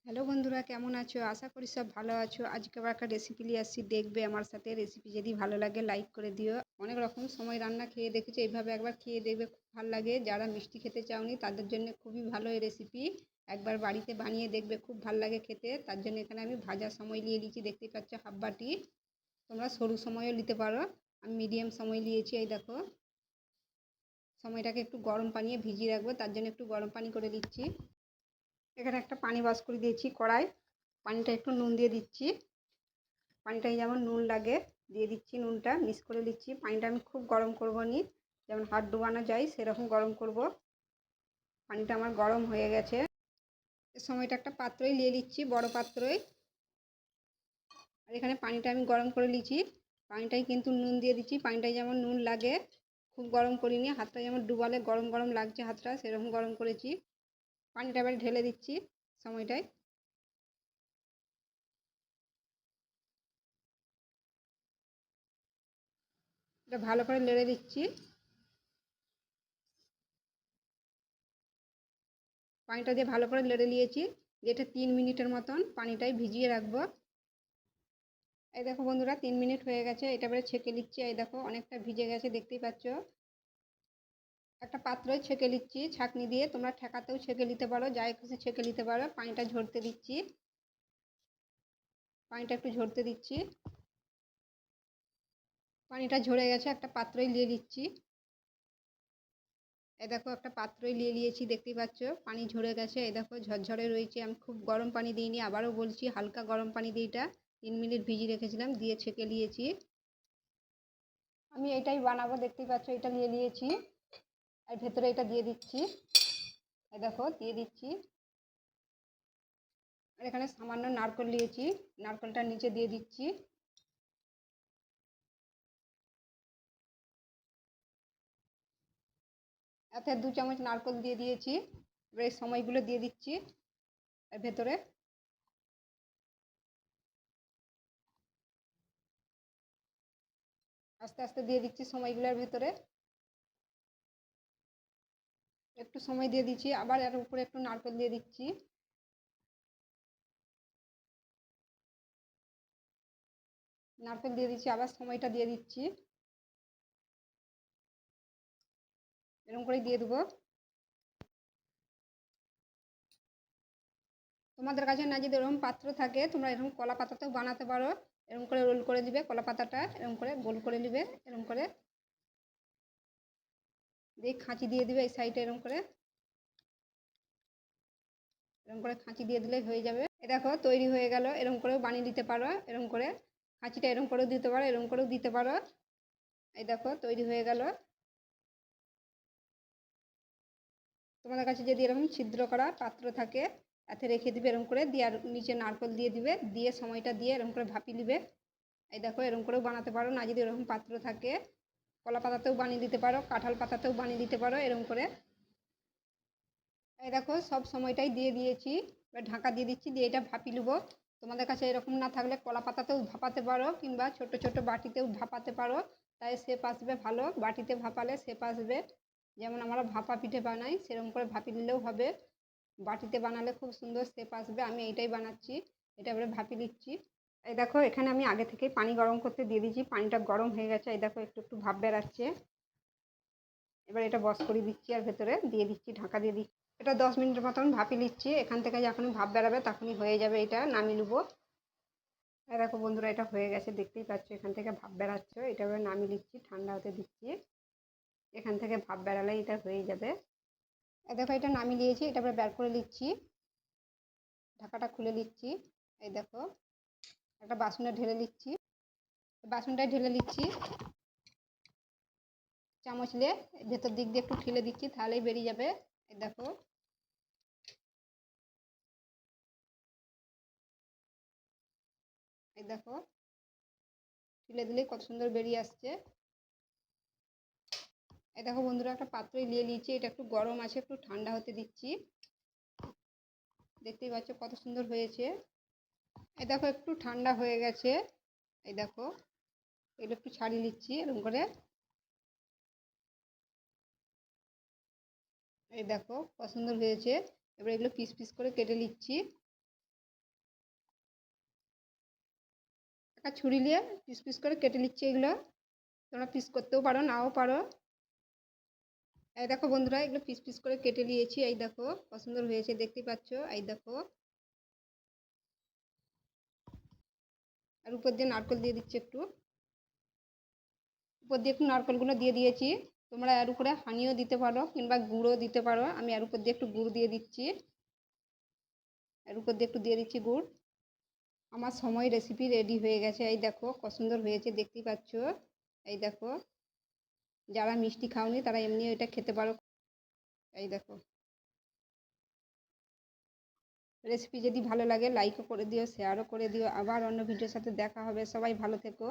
Hello বন্ধুরা, কেমন আছো? আশা করি সব ভালো আছো। আজকে আবার একটা রেসিপি নিয়ে আসছি, দেখবে আমার সাথে। রেসিপি যদি ভালো লাগে লাইক করে দিও। অনেক রকম সময় রান্না খেয়ে দেখেছি, এইভাবে একবার খেয়ে দেখবে, খুব ভালো লাগে। যারা মিষ্টি খেতে চাওনি তাদের জন্য খুবই ভালো এই রেসিপি। একবার বাড়িতে বানিয়ে দেখবে, খুব ভালো লাগে খেতে। তার জন্য এখানে আমি ভাজার সময় নিয়ে নিয়েছি, দেখতেই পাচ্ছ হাফ বাটি। তোমরা সরু সময়ও নিতে পারো, আমি মিডিয়াম সময় নিয়েছি। এই দেখো, সময়টাকে একটু গরম পানিয়ে ভিজিয়ে রাখবো, তার জন্য একটু গরম পানি করে দিচ্ছি। এখানে একটা পানি বাস করে দিয়েছি কড়াই। পানিটা একটু নুন দিয়ে দিচ্ছি। পানিটায় যেমন নুন লাগে দিয়ে দিচ্ছি, নুনটা মিক্স করে দিচ্ছি। পানিটা আমি খুব গরম করবো নি, যেমন হাত ডুবানো যায় সেরকম গরম করব। পানিটা আমার গরম হয়ে গেছে। এ সময়টা একটা পাত্রই নিয়ে নিচ্ছি, বড় পাত্রই। আর এখানে পানিটা আমি গরম করে নিচ্ছি। পানিটাই কিন্তু নুন দিয়ে দিচ্ছি, পানিটায় যেমন নুন লাগে। খুব গরম করিনি, হাতটা যেমন ডুবালে গরম গরম লাগছে হাতটা, সেরকম গরম করেছি। পানিটা এবার ঢেলে দিচ্ছি সময়টায়। এটা ভালো করে নেড়ে দিচ্ছি। পানিটা দিয়ে ভালো করে নেড়ে নিয়েছি। এটা 3 মিনিটের মতন পানিটাই ভিজিয়ে রাখবো। এই দেখো বন্ধুরা, 3 মিনিট হয়ে গেছে। এটা এবারে ছেঁকে নিচ্ছি। এই দেখো অনেকটা ভিজে গেছে, দেখতেই পাচ্ছ। একটা পাত্রই ছেঁকে নিচ্ছি ছাঁকনি দিয়ে। তোমরা ঠেকাতেও ছেঁকে নিতে পারো, যাই খুশি ছেঁকে নিতে পারো। পানিটা ঝরতে দিচ্ছি। পানিটা একটু ঝরতে দিচ্ছি। পানিটা ঝরে গেছে, একটা পাত্রই নিয়ে নিচ্ছি। এই দেখো একটা পাত্রই নিয়ে নিয়েছি, দেখতেই পাচ্ছ। পানি ঝরে গেছে, এই দেখো ঝরঝরে রয়েছে। আমি খুব গরম পানি দিইনি, আবারও বলছি, হালকা গরম পানি দিয়ে এটা 3 মিনিট ভিজিয়ে রেখেছিলাম, দিয়ে ছেঁকে নিয়েছি। আমি এটাই বানাবো, দেখতেই পাচ্ছ। এটা নিয়ে নিয়েছি, আর ভেতরে এটা দিয়ে দিচ্ছি। এই দেখো দিয়ে দিচ্ছি। আর এখানে সামান্য নারকেল নিয়েছি, নারকেলটা নিচে দিয়ে দিচ্ছি। এতে 2 চামচ নারকেল দিয়ে দিয়েছি। এবার এই সময়গুলো দিয়ে দিচ্ছি এর ভেতরে। আস্তে আস্তে দিয়ে দিচ্ছি সময়গুলোর ভেতরে। একটু সময় দিয়ে দিচ্ছি, আবার এর উপরে একটু নারকেল দিয়ে দিচ্ছি। নারকেল দিয়ে দিচ্ছি, আবার সময়টা দিয়ে দিচ্ছি। এরকম করে দিয়ে দেবো। তোমাদের কাছে না যদি এরকম পাত্র থাকে, তোমরা এরকম কলা পাতাতেও বানাতে পারো। এরকম করে রোল করে দিবে কলা পাতাটা, এরকম করে গোল করে নিবে, এরকম করে দিয়ে খাঁচি দিয়ে দিবে এই সাইডে। এরকম করে এরকম করে খাঁচি দিয়ে দিলেই হয়ে যাবে। এ দেখো তৈরি হয়ে গেল। এরকম করেও বানিয়ে দিতে পারো, এরকম করে খাঁচিটা এরকম করেও দিতে পারো, এরকম করেও দিতে পারো। এই দেখো তৈরি হয়ে গেল। তোমাদের কাছে যদি এরকম ছিদ্র করা পাত্র থাকে, তাতে রেখে দিবে এরকম করে দিয়ে, আর নিচে নারকেল দিয়ে দিবে, দিয়ে সময়টা দিয়ে এরকম করে ভাপি নিবে। এই দেখো এরকম করেও বানাতে পারো, না যদি এরকম পাত্র থাকে। কলা পাতাতেও বানিয়ে দিতে পারো, কাঁঠাল পাতাতেও বানিয়ে দিতে পারো, এরকম করে। এই দেখো সব সময়টাই দিয়ে দিয়েছি। এবার ঢাকা দিয়ে দিচ্ছি, দিয়ে এটা ভাপি নেবো। তোমাদের কাছে এরকম না থাকলে কলা পাতাতেও ভাপাতে পারো, কিংবা ছোট ছোট বাটিতেও ভাপাতে পারো। তাই শেপ আসবে ভালো, বাটিতে ভাপালে শেপ আসবে। যেমন আমরা ভাপা পিঠে বানাই, সেরকম করে ভাপি নিলেও হবে। বাটিতে বানালে খুব সুন্দর শেপ আসবে। আমি এইটাই বানাচ্ছি, এটা এবারে ভাপি দিচ্ছি। এই দেখো এখানে আমি আগে থেকেই পানি গরম করতে দিয়ে দিয়েছি, পানিটা গরম হয়ে গেছে। এই দেখো একটু একটু ভাপ বেরাচ্ছে। এবার এটা বস করে দিচ্ছি, আর ভেতরে দিয়ে দিচ্ছি, ঢাকা দিয়ে দিচ্ছি। এটা 10 মিনিটের মতন ভাপি নিচ্ছি। এখান থেকে যখনই ভাপ বেরাবে তখনই হয়ে যাবে, এটা নামিয়ে নেবো। দেখো বন্ধুরা, এটা হয়ে গেছে, দেখতেই পাচ্ছ এখান থেকে ভাপ বেরাচ্ছে। এটা এবার নামিয়ে নিচ্ছি, ঠান্ডা হতে দিচ্ছি। এখান থেকে ভাপ বেরালে এটা হয়ে যাবে। দেখো এটা নামিয়ে নিয়েছি, এটা এবার বের করে নিচ্ছি। ঢাকাটা খুলে নিচ্ছি। এই দেখো একটা বাসনে ঢেলে নিচ্ছি। বাসনটায় ঢেলে নিচ্ছি। চামচ দিয়ে ভেতর দিক দিয়ে একটু ঠেলে দিচ্ছি, তাহলেই বেরিয়ে যাবে। এই দেখো, এই দেখো ঠেলে দিলেই কত সুন্দর বেরিয়ে আসছে। এই দেখো বন্ধুরা, একটা পাত্রই নিয়ে নিয়েছি। এটা একটু গরম আছে, একটু ঠান্ডা হতে দিচ্ছি। দেখতেই পাচ্ছ কত সুন্দর হয়েছে। এই দেখো একটু ঠান্ডা হয়ে গেছে। এই দেখো এগুলো একটু ছাড়িয়ে নিচ্ছি এরকম করে। এই দেখো কত সুন্দর হয়েছে। এবার এগুলো পিস পিস করে কেটে নিচ্ছি। একটা ছুরি নিয়ে পিস পিস করে কেটে নিচ্ছি এগুলো। তোমরা পিস করতেও পারো, নাও পারো। এই দেখো বন্ধুরা, এগুলো পিস পিস করে কেটে নিয়েছি। এই দেখো কত সুন্দর হয়েছে, দেখতেই পাচ্ছ। এই দেখো, আর উপর দিয়ে নারকেল দিয়ে দিচ্ছি একটু। উপর দিয়ে একটু নারকেলগুলো দিয়ে দিয়েছি। তোমরা এর উপরে হানিও দিতে পারো কিংবা গুঁড়ও দিতে পারো। আমি এর উপর দিয়ে একটু গুড় দিয়ে দিচ্ছি। এর উপর দিয়ে একটু দিয়ে দিচ্ছি গুড়। আমার সময় রেসিপি রেডি হয়ে গেছে। এই দেখো কত সুন্দর হয়েছে, দেখতেই পাচ্ছ। এই দেখো, যারা মিষ্টি খাওনি তারা এমনিও এটা খেতে পারো। এই দেখো, রেসিপি যদি ভালো লাগে লাইকও করে দিও, শেয়ারও করে দিও। আবার অন্য ভিডিওর সাথে দেখা হবে। সবাই ভালো থেকো।